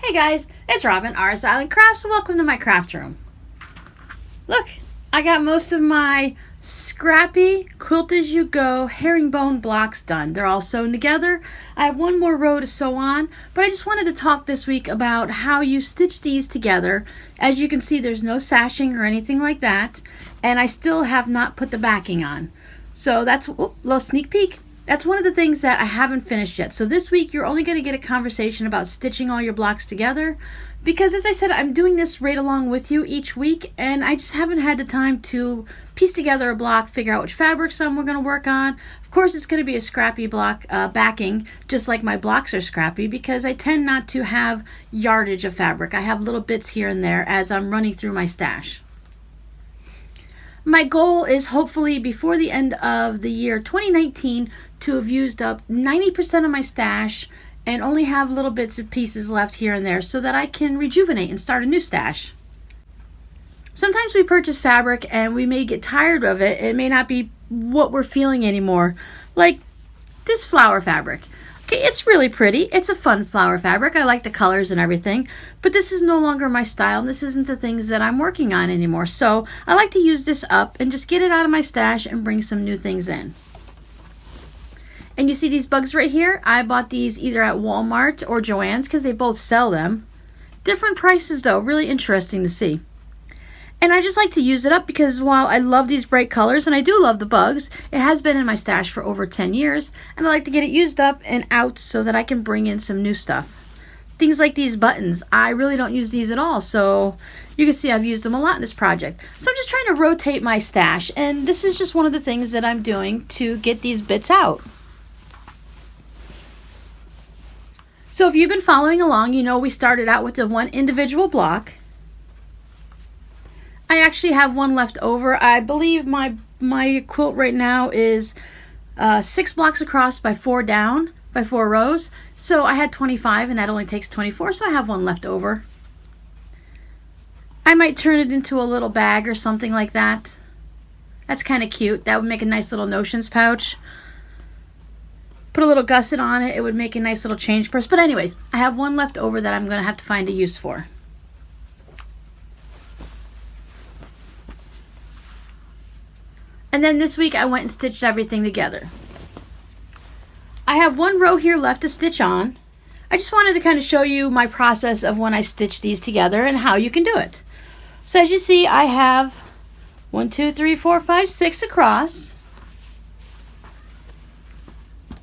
Hey guys, it's Robin, RsIslandCrafts, and welcome to my craft room. Look, I got most of my Scrappy Quilt As You Go herringbone blocks done. They're all sewn together. I have one more row to sew on, but I just wanted to talk this week about how you stitch these together. As you can see, there's no sashing or anything like that, and I still have not put the backing on. So that's a little sneak peek. That's one of the things that I haven't finished yet. So this week you're only going to get a conversation about stitching all your blocks together, because as I said, I'm doing this right along with you each week, and I just haven't had the time to piece together a block, figure out which fabric some we're going to work on. Of course, it's going to be a scrappy block backing, just like my blocks are scrappy, because I tend not to have yardage of fabric. I have little bits here and there as I'm running through my stash. My goal is hopefully before the end of the year 2019 to have used up 90% of my stash and only have little bits and pieces left here and there so that I can rejuvenate and start a new stash. Sometimes we purchase fabric and we may get tired of it. It may not be what we're feeling anymore. Like this flower fabric. Okay, it's really pretty. It's a fun flower fabric. I like the colors and everything, but this is no longer my style, and this isn't the things that I'm working on anymore. So I like to use this up and just get it out of my stash and bring some new things in. And you see these bugs right here? I bought these either at Walmart or Joann's because they both sell them. Different prices though, really interesting to see. And I just like to use it up because while I love these bright colors and I do love the bugs, it has been in my stash for over 10 years, and I like to get it used up and out so that I can bring in some new stuff. Things like these buttons, I really don't use these at all, so you can see I've used them a lot in this project. So I'm just trying to rotate my stash, and this is just one of the things that I'm doing to get these bits out. So if you've been following along, you know we started out with the one individual block. I actually have one left over. I believe my quilt right now is 6 blocks across by 4 down by 4 rows. So I had 25 and that only takes 24, so I have one left over. I might turn it into a little bag or something like that. That's kind of cute. That would make a nice little notions pouch. Put a little gusset on it. It would make a nice little change purse. But anyways, I have one left over that I'm going to have to find a use for. And then this week I went and stitched everything together. I have one row here left to stitch on. I just wanted to kind of show you my process of when I stitch these together and how you can do it. So as you see, I have 1, 2, 3, 4, 5, 6 across.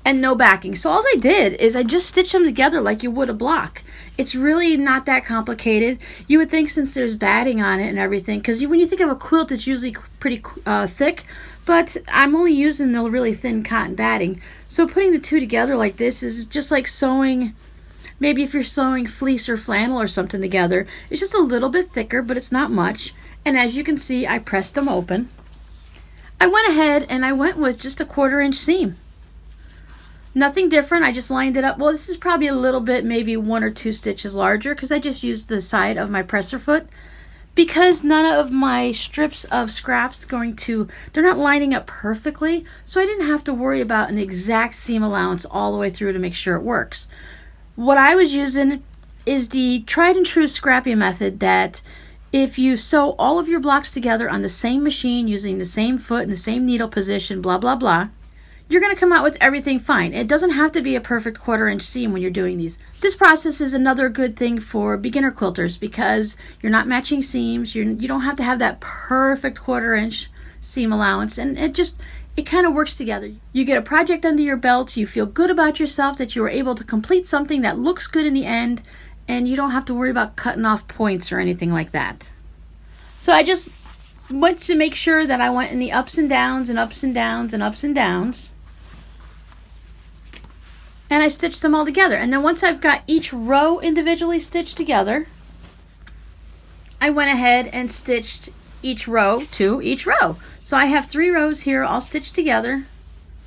And no backing. So all I did is I just stitched them together like you would a block. It's really not that complicated. You would think since there's batting on it and everything, because when you think of a quilt, it's usually pretty thick, but I'm only using the really thin cotton batting. So putting the two together like this is just like sewing, maybe if you're sewing fleece or flannel or something together. It's just a little bit thicker, but it's not much. And as you can see, I pressed them open. I went ahead and I went with just a 1/4 inch seam. Nothing different. I just lined it up. Well, this is probably a little bit, maybe 1 or 2 stitches larger, because I just used the side of my presser foot. Because none of my strips of scraps they're not lining up perfectly, so I didn't have to worry about an exact seam allowance all the way through to make sure it works. What I was using is the tried and true Scrappy method, that if you sew all of your blocks together on the same machine using the same foot and the same needle position, blah, blah, blah, you're going to come out with everything fine. It doesn't have to be a perfect 1/4 inch seam when you're doing these. This process is another good thing for beginner quilters because you're not matching seams. You don't have to have that perfect 1/4 inch seam allowance, and it kind of works together. You get a project under your belt, you feel good about yourself that you were able to complete something that looks good in the end, and you don't have to worry about cutting off points or anything like that. So I just went to make sure that I went in the ups and downs and ups and downs and ups and downs. And I stitched them all together. And then once I've got each row individually stitched together, I went ahead and stitched each row to each row. So I have 3 rows here all stitched together.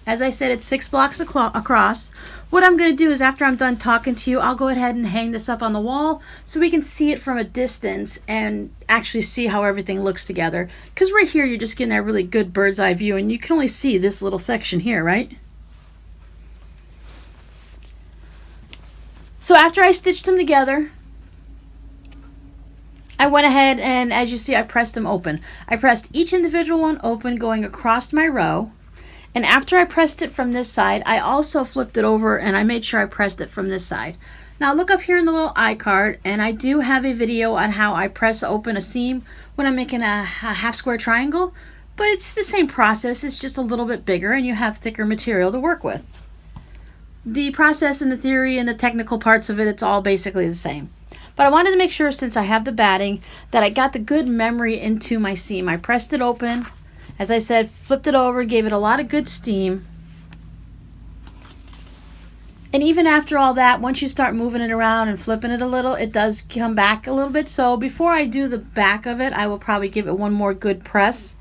As I said, it's 6 blocks across. What I'm going to do is after I'm done talking to you, I'll go ahead and hang this up on the wall so we can see it from a distance and actually see how everything looks together. Because right here, you're just getting that really good bird's eye view, and you can only see this little section here, right? So after I stitched them together, I went ahead and, as you see, I pressed them open. I pressed each individual one open going across my row. And after I pressed it from this side, I also flipped it over and I made sure I pressed it from this side. Now look up here in the little iCard, and I do have a video on how I press open a seam when I'm making a half square triangle, but it's the same process. It's just a little bit bigger and you have thicker material to work with. The process and the theory and the technical parts of it, it's all basically the same. But I wanted to make sure, since I have the batting, that I got the good memory into my seam. I pressed it open, as I said, flipped it over, gave it a lot of good steam. And even after all that, once you start moving it around and flipping it a little, it does come back a little bit. So before I do the back of it, I will probably give it one more good press.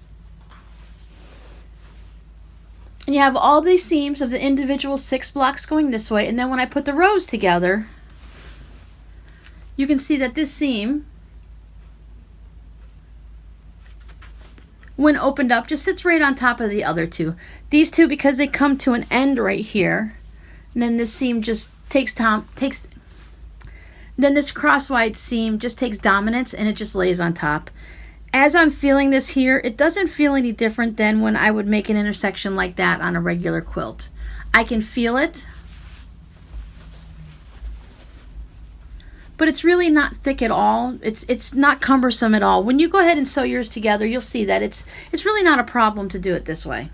And you have all these seams of the individual 6 blocks going this way. And then when I put the rows together, you can see that this seam, when opened up, just sits right on top of the other two. These two, because they come to an end right here, and then this seam just then this crosswise seam just takes dominance and it just lays on top. As I'm feeling this here, it doesn't feel any different than when I would make an intersection like that on a regular quilt. I can feel it, but it's really not thick at all. It's not cumbersome at all. When you go ahead and sew yours together, you'll see that it's really not a problem to do it this way.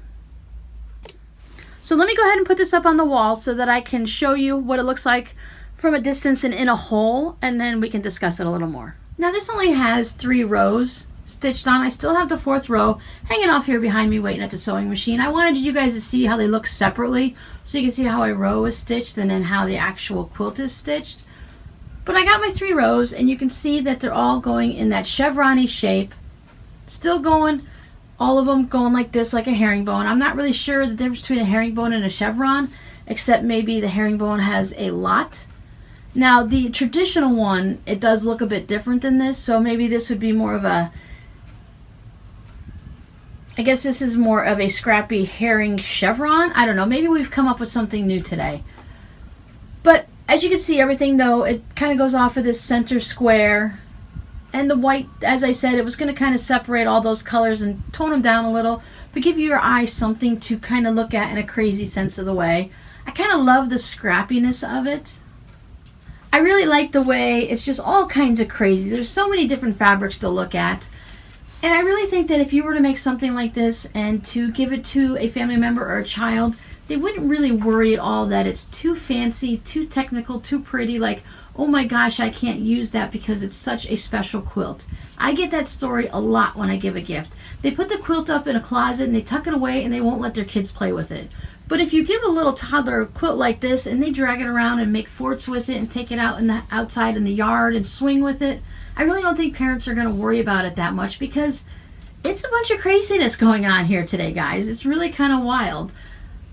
So let me go ahead and put this up on the wall so that I can show you what it looks like from a distance and in a hole, and then we can discuss it a little more. Now this only has 3 rows stitched on. I still have the 4th row hanging off here behind me waiting at the sewing machine. I wanted you guys to see how they look separately, so you can see how a row is stitched and then how the actual quilt is stitched. But I got my 3 rows, and you can see that they're all going in that chevron-y shape. Still going, all of them going like this, like a herringbone. I'm not really sure the difference between a herringbone and a chevron, except maybe the herringbone has a lot. Now, the traditional one, it does look a bit different than this, so maybe this would be more of a, I guess this is more of a Scrappy herring chevron. I don't know, maybe we've come up with something new today. But as you can see, everything though, it kind of goes off of this center square. And the white, as I said, it was going to kind of separate all those colors and tone them down a little, but give your eye something to kind of look at in a crazy sense of the way. I kind of love the scrappiness of it. I really like the way it's just all kinds of crazy. There's so many different fabrics to look at. And I really think that if you were to make something like this and to give it to a family member or a child, they wouldn't really worry at all that it's too fancy, too technical, too pretty, like, oh my gosh, I can't use that because it's such a special quilt. I get that story a lot when I give a gift. They put the quilt up in a closet and they tuck it away and they won't let their kids play with it. But if you give a little toddler a quilt like this and they drag it around and make forts with it and take it out outside in the yard and swing with it, I really don't think parents are going to worry about it that much, because it's a bunch of craziness going on here today, guys. It's really kind of wild.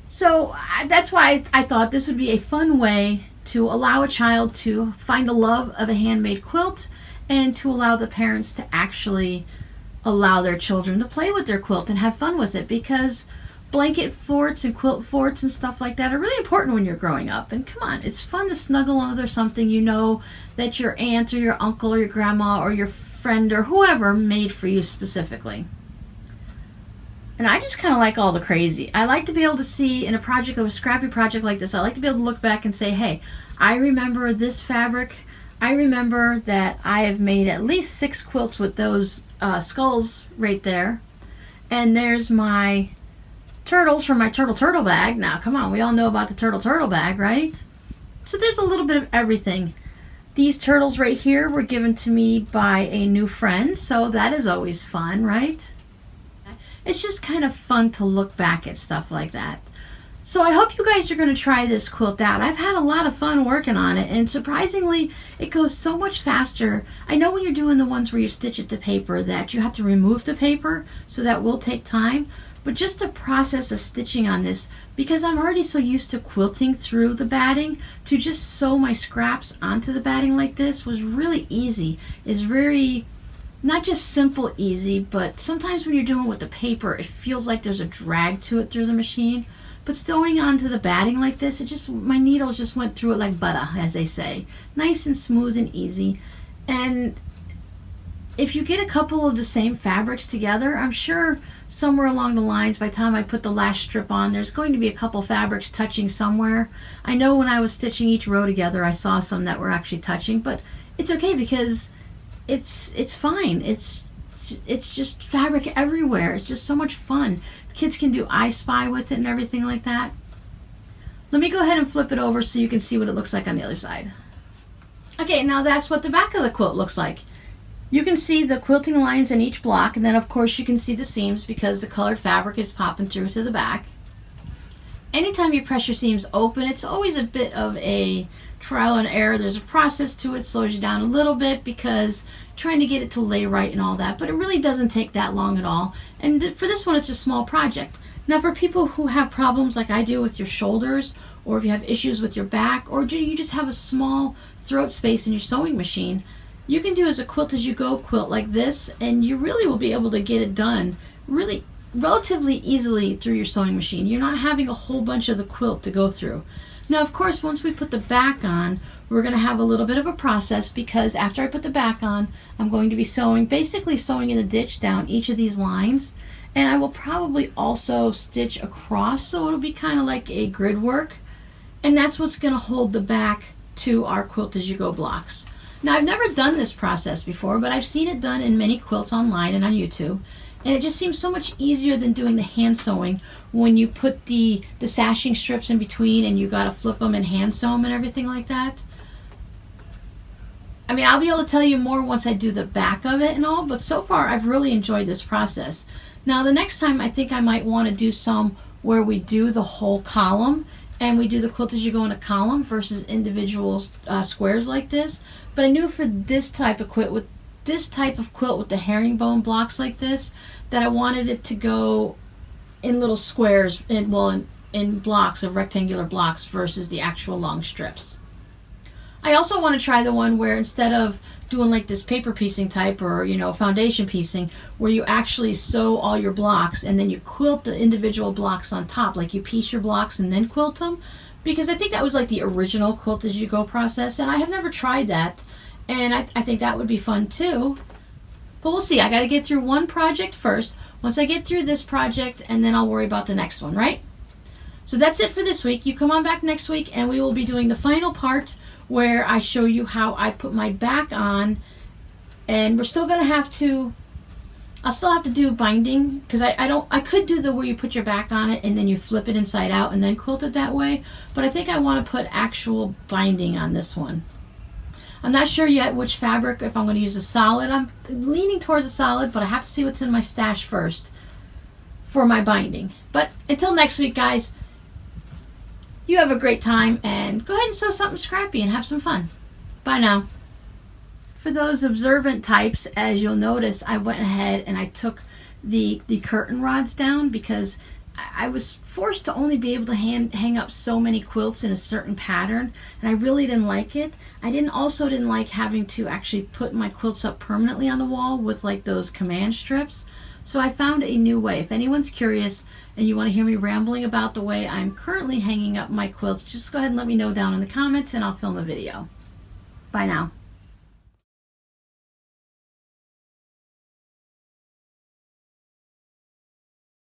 So that's why I thought this would be a fun way to allow a child to find the love of a handmade quilt, and to allow the parents to actually allow their children to play with their quilt and have fun with it, because blanket forts and quilt forts and stuff like that are really important when you're growing up. And come on, it's fun to snuggle under something you know that your aunt or your uncle or your grandma or your friend or whoever made for you specifically. And I just kind of like all the crazy. I like to be able to see in a project, a scrappy project like this, I like to be able to look back and say, hey, I remember this fabric. I remember that I have made at least 6 quilts with those skulls right there. And there's my turtles from my turtle bag. Now, come on, we all know about the turtle bag, right? So there's a little bit of everything. These turtles right here were given to me by a new friend, so that is always fun, right? It's just kind of fun to look back at stuff like that. So I hope you guys are going to try this quilt out. I've had a lot of fun working on it, and surprisingly, it goes so much faster. I know when you're doing the ones where you stitch it to paper that you have to remove the paper, so that will take time. But just the process of stitching on this, because I'm already so used to quilting through the batting, to just sew my scraps onto the batting like this was really easy. It's very, not just simple easy, but sometimes when you're doing it with the paper, it feels like there's a drag to it through the machine. But sewing onto the batting like this, it just, my needles just went through it like butter, as they say. Nice and smooth and easy. And if you get a couple of the same fabrics together, I'm sure somewhere along the lines, by the time I put the last strip on, there's going to be a couple fabrics touching somewhere. I know when I was stitching each row together, I saw some that were actually touching, but it's okay because it's fine. It's just fabric everywhere. It's just so much fun. The kids can do I Spy with it and everything like that. Let me go ahead and flip it over so you can see what it looks like on the other side. Okay, now that's what the back of the quilt looks like. You can see the quilting lines in each block, and then of course you can see the seams because the colored fabric is popping through to the back. Anytime you press your seams open, it's always a bit of a trial and error. There's a process to it, slows you down a little bit because trying to get it to lay right and all that, but it really doesn't take that long at all. And for this one, it's a small project. Now for people who have problems like I do with your shoulders, or if you have issues with your back, or you just have a small throat space in your sewing machine, you can do as a quilt as you go quilt like this, and you really will be able to get it done really relatively easily through your sewing machine. You're not having a whole bunch of the quilt to go through. Now of course, once we put the back on, we're going to have a little bit of a process because after I put the back on, I'm going to be sewing, basically sewing in a ditch down each of these lines, and I will probably also stitch across, so it'll be kind of like a grid work, and that's what's going to hold the back to our quilt as you go blocks. Now I've never done this process before, but I've seen it done in many quilts online and on YouTube, and it just seems so much easier than doing the hand sewing when you put the sashing strips in between and you gotta flip them and hand sew them and everything like that. I mean, I'll be able to tell you more once I do the back of it and all, but so far I've really enjoyed this process. Now the next time I think I might want to do some where we do the whole column and we do the quilt as you go in a column versus individual squares like this. But I knew for this type of quilt with the herringbone blocks like this, that I wanted it to go in little squares, in blocks of rectangular blocks versus the actual long strips. I also want to try the one where instead of doing like this paper piecing type or foundation piecing, where you actually sew all your blocks and then you quilt the individual blocks on top, like you piece your blocks and then quilt them, because I think that was like the original quilt as you go process, and I have never tried that, and I think that would be fun too. But we'll see. I got to get through one project first. Once I get through this project, and then I'll worry about the next one, right? So that's it for this week. You come on back next week and we will be doing the final part where I show you how I put my back on, and we're still gonna have to, I'll still have to do binding because I could do the where you put your back on it and then you flip it inside out and then quilt it that way, but I think I want to put actual binding on this one. I'm not sure yet which fabric, if I'm going to use a solid. I'm leaning towards a solid, but I have to see what's in my stash first for my binding. But until next week, guys, you have a great time and go ahead and sew something scrappy and have some fun. Bye now. For those observant types, as you'll notice, I went ahead and I took the curtain rods down because I was forced to only be able to hang up so many quilts in a certain pattern, and I really didn't like it. I also didn't like having to actually put my quilts up permanently on the wall with like those command strips. So I found a new way. If anyone's curious and you want to hear me rambling about the way I'm currently hanging up my quilts, just go ahead and let me know down in the comments and I'll film a video. Bye now.